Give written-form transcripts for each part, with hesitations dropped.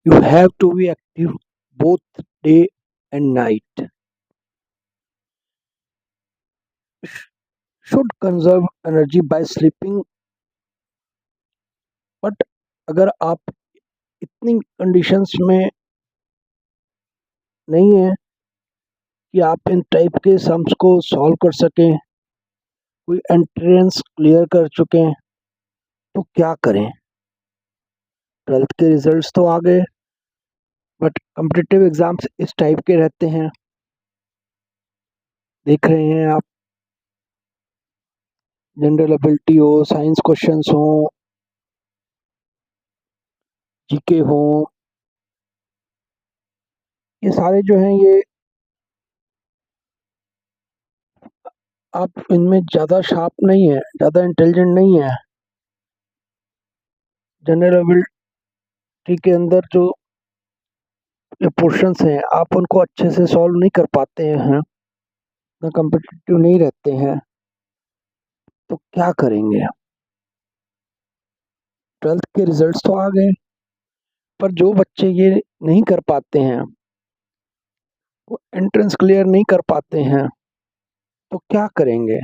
You have to be active both day and night. Should conserve energy by sleeping, but अगर आप इतनी conditions में नहीं है कि आप इन टाइप के सम्स को सॉल्व कर सकें, कोई एंट्रेंस क्लियर कर चुके हैं, तो क्या करें? 12th के रिजल्ट्स तो आ गए, बट कॉम्पिटिटिव एग्जाम्स इस टाइप के रहते हैं। देख रहे हैं आप, जनरल एबिलिटी हो, साइंस क्वेश्चंस हो, जीके हो, ये सारे जो हैं ये आप इनमें ज़्यादा शार्प नहीं है, ज़्यादा इंटेलिजेंट नहीं है। जनरल एबिलिटी के अंदर जो ये पोर्शंस हैं आप उनको अच्छे से सॉल्व नहीं कर पाते हैं, ना कम्पिटिटिव नहीं रहते हैं, तो क्या करेंगे? 12th के रिजल्ट्स तो आ गए, पर जो बच्चे ये नहीं कर पाते हैं, वो एंट्रेंस क्लियर नहीं कर पाते हैं, तो क्या करेंगे?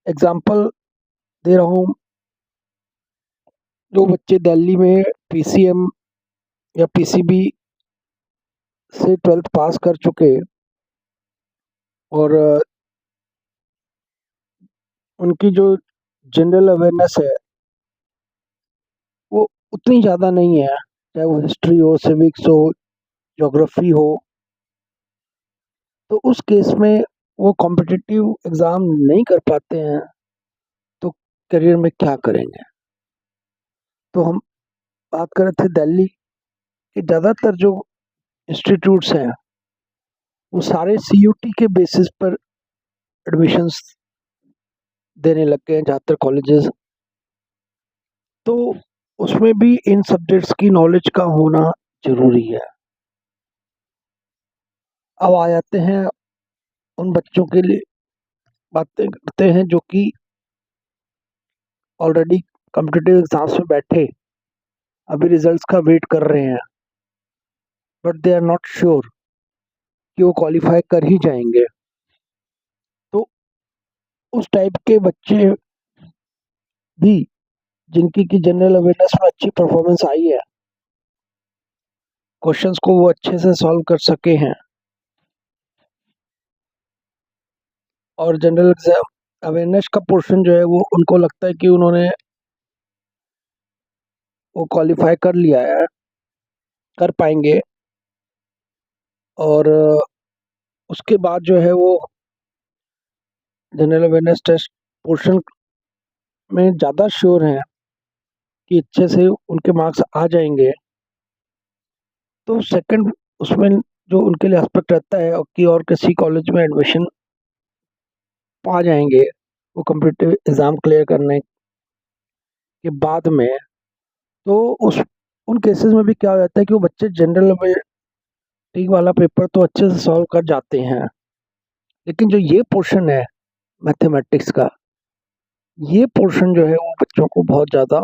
एग्जाम्पल दे रहा हूँ, जो बच्चे दिल्ली में पीसीएम या पीसीबी से 12th पास कर चुके और उनकी जो जनरल अवेयरनेस है वो उतनी ज़्यादा नहीं है, चाहे वो हिस्ट्री हो, सिविक्स हो, ज्योग्राफी हो, तो उस केस में वो कॉम्पिटिटिव एग्ज़ाम नहीं कर पाते हैं, तो करियर में क्या करेंगे? तो हम बात कर रहे थे दिल्ली के ज़्यादातर जो इंस्टीट्यूट्स हैं वो सारे सीयूटी के बेसिस पर एडमिशन्स देने लग गए हैं, ज़्यादातर कॉलेजेस। तो उसमें भी इन सब्जेक्ट्स की नॉलेज का होना ज़रूरी है। अब आ जाते हैं उन बच्चों के लिए, बातें करते हैं जो कि ऑलरेडी कॉम्पिटिटिव एग्जाम्स में बैठे, अभी रिजल्ट्स का वेट कर रहे हैं, but they are not sure कि वो क्वालिफाई कर ही जाएंगे। तो उस टाइप के बच्चे भी जिनकी की जनरल अवेयरनेस में अच्छी परफॉर्मेंस आई है, क्वेश्चंस को वो अच्छे से सॉल्व कर सके हैं और जनरल एग्जाम अवेयरनेस का पोर्शन जो है वो उनको लगता है कि उन्होंने वो क्वालिफाई कर लिया है, कर पाएंगे, और उसके बाद जो है वो जनरल अवेयरनेस टेस्ट पोर्शन में ज़्यादा श्योर हैं कि अच्छे से उनके मार्क्स आ जाएंगे, तो सेकंड उसमें जो उनके लिए एस्पेक्ट रहता है कि और किसी कॉलेज में एडमिशन पा जाएंगे वो कम्पिटिटिव एग्ज़ाम क्लियर करने के बाद में, तो उस उन केसेस में भी क्या हो जाता है कि वो बच्चे जनरल अवेयरटी वाला पेपर तो अच्छे से सॉल्व कर जाते हैं, लेकिन जो ये पोर्शन है मैथमेटिक्स का, ये पोर्शन जो है वो बच्चों को बहुत ज़्यादा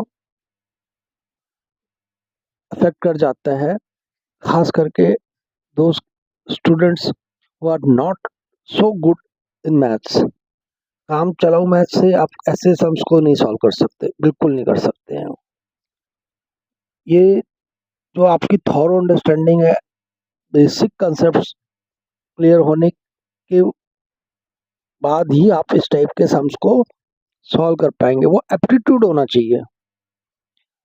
अफेक्ट कर जाता है, खास करके those students who are not so good in maths. काम चलाऊ मैथ से आप ऐसे सम्स को नहीं सॉल्व कर सकते, बिल्कुल नहीं कर सकते हैं। ये जो आपकी थॉरो अंडरस्टैंडिंग है, बेसिक कंसेप्ट्स क्लियर होने के बाद ही आप इस टाइप के सम्स को सॉल्व कर पाएंगे। वो एप्टीट्यूड होना चाहिए,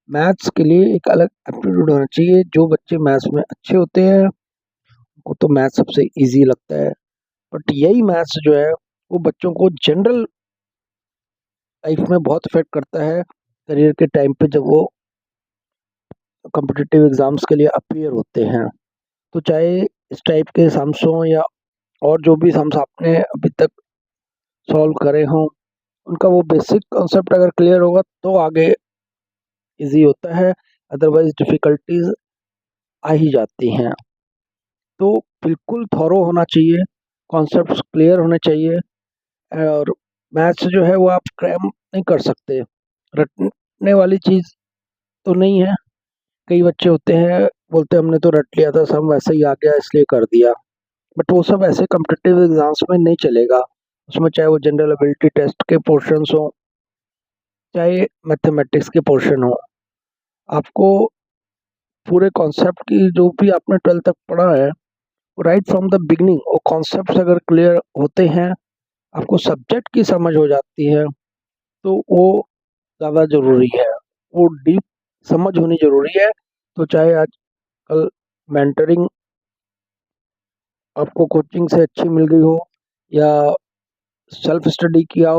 मैथ्स के लिए एक अलग एप्टीट्यूड होना चाहिए। जो बच्चे मैथ्स में अच्छे होते हैं उनको तो मैथ्स सबसे इजी लगता है, बट यही मैथ्स जो है वो बच्चों को जनरल लाइफ में बहुत इफेक्ट करता है करियर के टाइम पे, जब वो कॉम्पिटिटिव एग्जाम्स के लिए अपीयर होते हैं। तो चाहे इस टाइप के सम्स हों या और जो भी सम्स आपने अभी तक सॉल्व करे हों, उनका वो बेसिक कॉन्सेप्ट अगर क्लियर होगा तो आगे इजी होता है, अदरवाइज डिफ़िकल्टीज आ ही जाती हैं। तो बिल्कुल थॉरो होना चाहिए, कॉन्सेप्ट्स क्लियर होने चाहिए, और मैथ्स जो है वो आप क्रैम नहीं कर सकते, रटने वाली चीज़ तो नहीं है, कई बच्चे होते हैं, बोलते हैं हमने तो रट लिया था, सब वैसे ही आ गया इसलिए कर दिया। बट वो सब ऐसे कॉम्पिटिटिव एग्जाम्स में नहीं चलेगा। उसमें चाहे वो जनरल एबिलिटी टेस्ट के पोर्शंस हो, चाहे मैथमेटिक्स के पोर्शन हो, आपको पूरे कॉन्सेप्ट की जो भी आपने 12th तक पढ़ा है, राइट फ्रॉम द बिगनिंग वो कॉन्सेप्ट अगर क्लियर होते हैं, आपको सब्जेक्ट की समझ हो जाती है, तो वो ज़्यादा ज़रूरी है। वो डीप समझ होनी ज़रूरी है। तो चाहे आजकल मेंटरिंग आपको कोचिंग से अच्छी मिल गई हो या सेल्फ स्टडी किया हो,